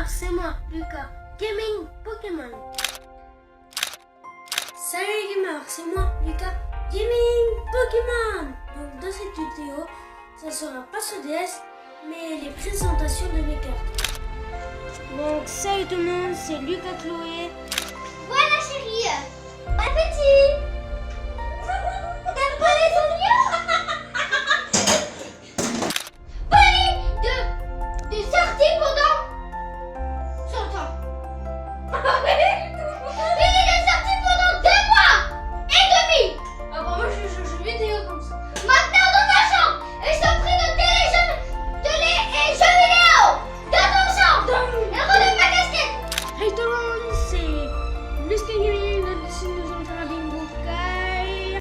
gamers, c'est moi, Lucas. Gaming Pokémon. Salut les gamers, c'est moi, Lucas. Gaming Pokémon. Donc dans cette vidéo, ça sera pas sur DS, mais les présentations de mes cartes. Donc salut tout le monde, c'est Lucas Chloé. Voilà chérie. Appétit. T'aimes pas les oignons? De sortie pendant 100 ans. Il est sorti pendant 2 mois et demi. Ah bah moi je vais dire comme ça. Maintenant dans ta chambre. Et je t'en prie de télé et jeux vidéo. Dans ton chambre. Et relève ma casquette. Hey tout le monde, c'est Lucas Gaming. Ici nous allons faire un bingo Kai.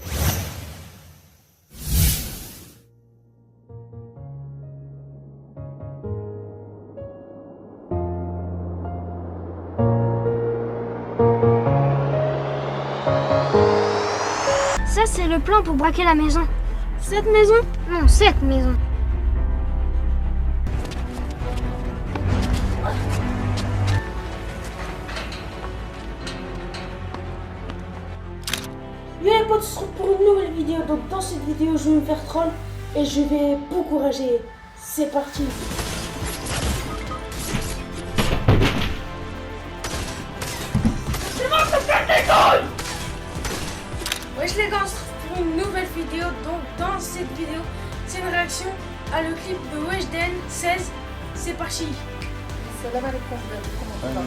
Ça, c'est le plan pour braquer la maison. Cette maison? Non, cette maison. Yo les potes, on se retrouve pour une nouvelle vidéo. Donc dans cette vidéo, je vais me faire troll et je vais vous encourager. C'est parti. Wesh les gars, on se retrouve pour une nouvelle vidéo. Donc dans cette vidéo, c'est une réaction à le clip de Weshden 16. C'est parti. Salam alaikum, comment ça va?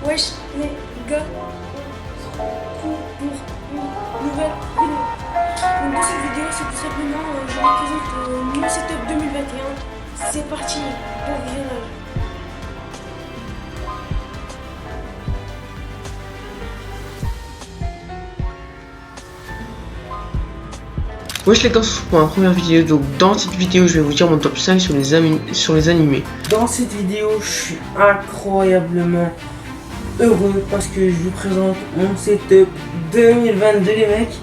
Wesh les gars, on se retrouve pour une nouvelle vidéo. Donc dans cette vidéo, c'est tout simplement, je vous présente mon setup 2021. C'est parti, bon visionnage. Wesh les gars, on se retrouve pour la première vidéo. Donc dans cette vidéo, je vais vous dire mon top 5 sur les animés. Dans cette vidéo, je suis incroyablement heureux parce que je vous présente mon setup 2022 les mecs.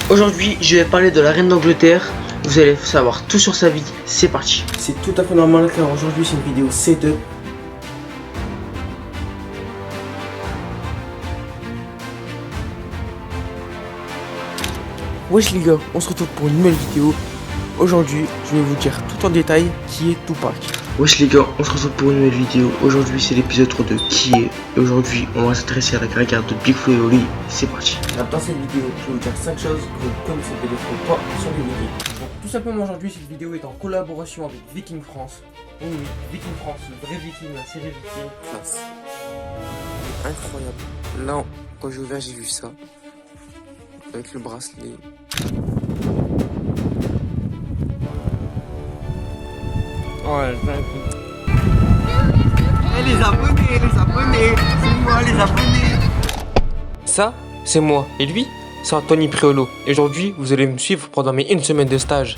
Aujourd'hui, je vais parler de la reine d'Angleterre. Vous allez savoir tout sur sa vie. C'est parti. C'est tout à fait normal car aujourd'hui c'est une vidéo setup. Wesh les gars, on se retrouve pour une nouvelle vidéo. Aujourd'hui, je vais vous dire tout en détail qui est Tupac. Wesh les gars, on se retrouve pour une nouvelle vidéo. Aujourd'hui, c'est l'épisode 3 de qui est. Et aujourd'hui, on va s'intéresser à la carrière de Big Flo et Oli. C'est parti. Dans cette vidéo, je vais vous dire 5 choses que vous ne connaissez peut-être pas sur les vidéos. Donc tout simplement aujourd'hui, cette vidéo est en collaboration avec Viking France. Oui, Viking France, le vrai Viking, la série Viking. Classe. Incroyable. Là, quand j'ai ouvert, j'ai vu ça. Avec le bracelet. Oh, les abonnés, c'est moi les abonnés. Ça, c'est moi. Et lui, c'est Anthony Priolo. Et aujourd'hui, vous allez me suivre pendant mes 1 semaine de stage.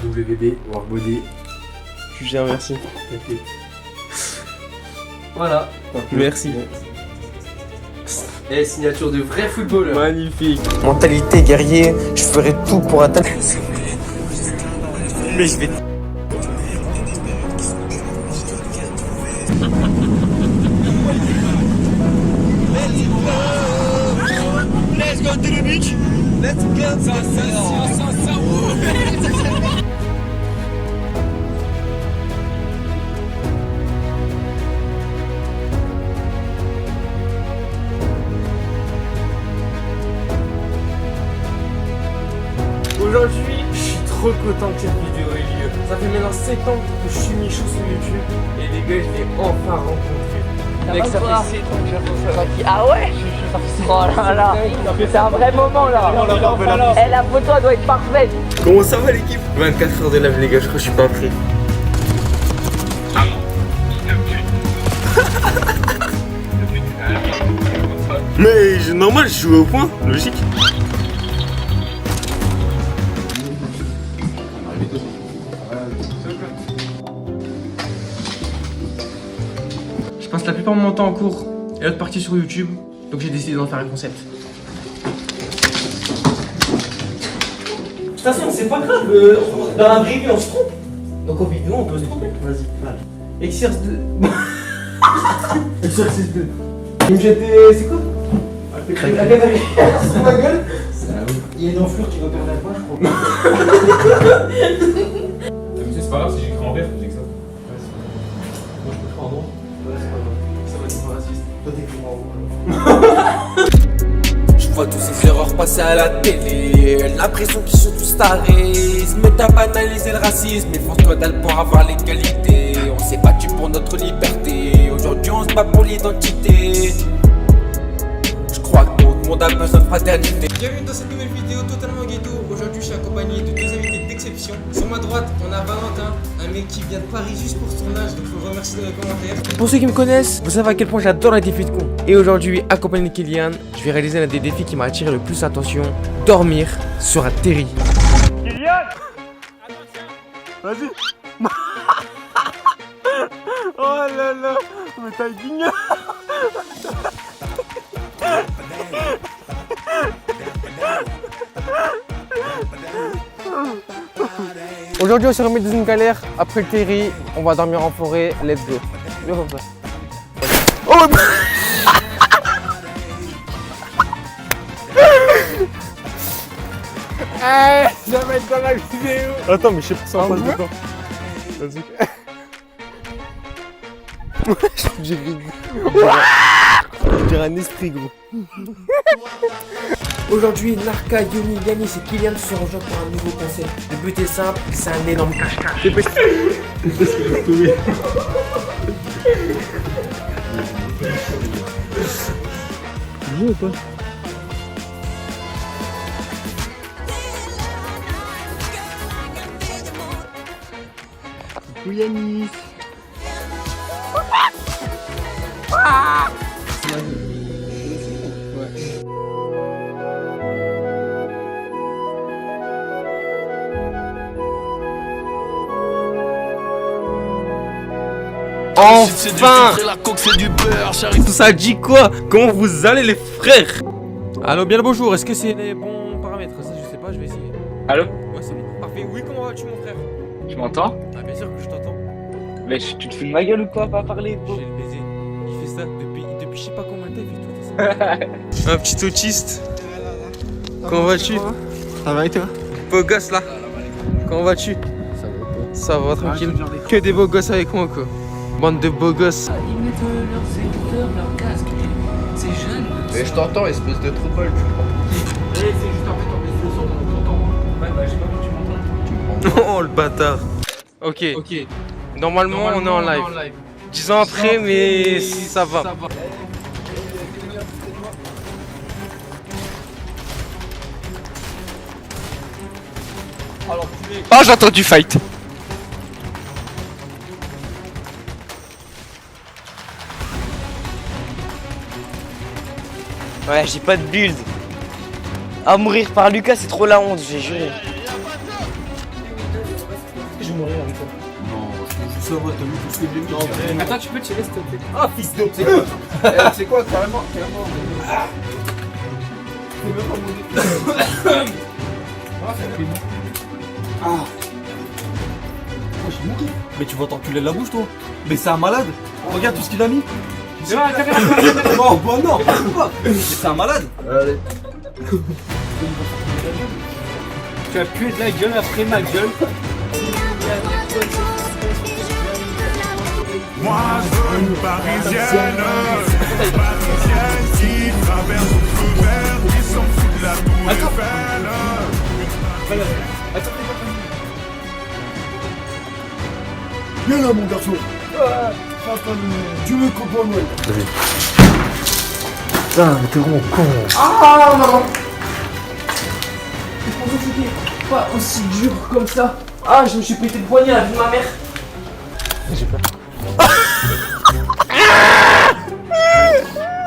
WB, Warbody. Je viens, merci. Voilà. Merci. Et signature de vrai footballeur. Magnifique. Mentalité guerrier, je ferai tout pour atteindre. Mais je vais. Let's go to the beach. Let's go. Aujourd'hui, je suis trop content que cette vidéo ait lieu. Ça fait maintenant 7 ans que je suis Michou sur YouTube. Et les gars, je l'ai enfin rencontré. Mec, ça fait 7 ans que j'ai Ah ouais? Oh là là, c'est un vrai moment là. Et la photo elle doit être parfaite. Comment ça va l'équipe? 24 heures de live les gars, je crois que je suis pas prêt. Mais normal, je joue au point, logique. Je passe la plupart de mon temps en cours et l'autre partie sur YouTube, donc j'ai décidé d'en faire un concept. toute façon, c'est pas grave. Dans la vraie vie, on se trompe. Donc en vidéo, on peut se tromper. Vas-y, exerce de. Exercice de. Il me jette. C'est quoi? La cavalerie sur ma gueule. Il y a une enflure qui va perdre la voix, je crois. C'est pas grave si j'écris en vert, je dis que ça. Moi je peux faire en noir. Ouais, c'est pas grave. Ça va être raciste. Toi t'écris en rouge. Je vois tous ces erreurs passer à la télé. L'impression qu'ils sont tous tarés. Ils se mettent à banaliser le racisme. Mais force-toi d'aller pour avoir l'égalité. On s'est battu pour notre liberté. Aujourd'hui on se bat pour l'identité. Je crois que tout le monde a besoin de fraternité. Bienvenue dans cette nouvelle vidéo totalement ghetto. Aujourd'hui je suis accompagné de deux invités d'exception. Sur ma droite on a Valentin, un mec qui vient de Paris juste pour son âge, donc je vous remercie dans les commentaires. Pour ceux qui me connaissent, vous savez à quel point j'adore les défis de con. Et aujourd'hui, accompagné de Kylian, je vais réaliser l'un des défis qui m'a attiré le plus l'attention, dormir sur un terri. Kylian! Vas-y! Oh là là! Mais t'as digné! Aujourd'hui, on s'est remis dans une galère. Après le terri, on va dormir en forêt. Let's go. Viens comme ça. Oh! Ça va être dans la vidéo! Attends, mais je sais pas si on passe dedans. Vas-y. J'ai vu. On dirait un esprit, gros. Aujourd'hui, Narka, Yoni, Yanis et Kylian se rejoignent pour un nouveau concept. Le but est simple, c'est un énorme cache-cache. Coucou Yanis. Enfin! Tout ça dit quoi? Comment vous allez les frères? Allô, bien le bonjour, est-ce que c'est les bons paramètres? Ça je sais pas, je vais essayer. Allô? Ouais, c'est bon. Parfait, oui, comment vas-tu mon frère? Tu m'entends? Ah bien sûr que je t'entends. Mais tu te fous de ma gueule ou quoi? Pas parler, bro. J'ai le baiser. Il fait ça depuis je sais pas combien de temps, il fait tout ça. Un petit autiste. Comment vas-tu? Ça va et toi? Beau gosse là. Comment vas-tu? Ça va tranquille. Que des beaux gosses avec moi quoi. Bande de beaux gosses. Ils mettent leurs écouteurs, leurs casques. C'est jeune. Mais je t'entends, espèce de trouble, tu crois. C'est juste en fait, on met le son dans ton temps. Ouais, bah, je sais pas si tu m'entends. Oh le bâtard. Ok. Normalement on est en live. 10 ans après, mais ça va. Oh, j'ai entendu fight. Ouais, j'ai pas de build. À mourir par Lucas, c'est trop la honte, j'ai juré. Je vais mourir avec toi. Non, ça va, t'as vu tout ce que j'ai mis. Attends, tu peux tirer s'il te plaît. Ah, fils de c'est quoi? C'est quoi, carrément? C'est même pas mon Ah, j'ai manqué. Mais tu vas t'enculer la bouche, toi. Mais c'est un malade. Regarde tout ce qu'il a mis. Oh, bah non, mais c'est un malade. Allez. Tu as pué de la gueule après ma gueule. Moi je veux une parisienne qui traverse le feu vert, qui s'en fout de la tour Eiffel. Viens là, mon garçon. Tu veux qu'on prenne Noël? Vas-y. Putain, mais t'es vraiment con. Ah maman. Je pensais que c'était pas aussi dur comme ça. Ah, je me suis pété le poignet à la vue de ma mère. J'ai peur.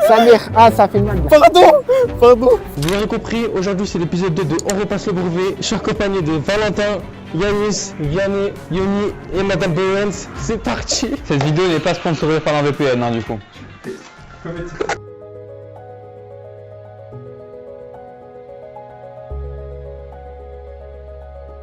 Sa mère, ah ça fait mal. Pardon. Vous l'aurez compris, aujourd'hui c'est l'épisode 2 de On repasse le brevet. Je suis accompagné de Valentin, Yanis, Vianney, Yoni et Madame Bowens. C'est parti. Cette vidéo n'est pas sponsorisée par un VPN, hein, du coup.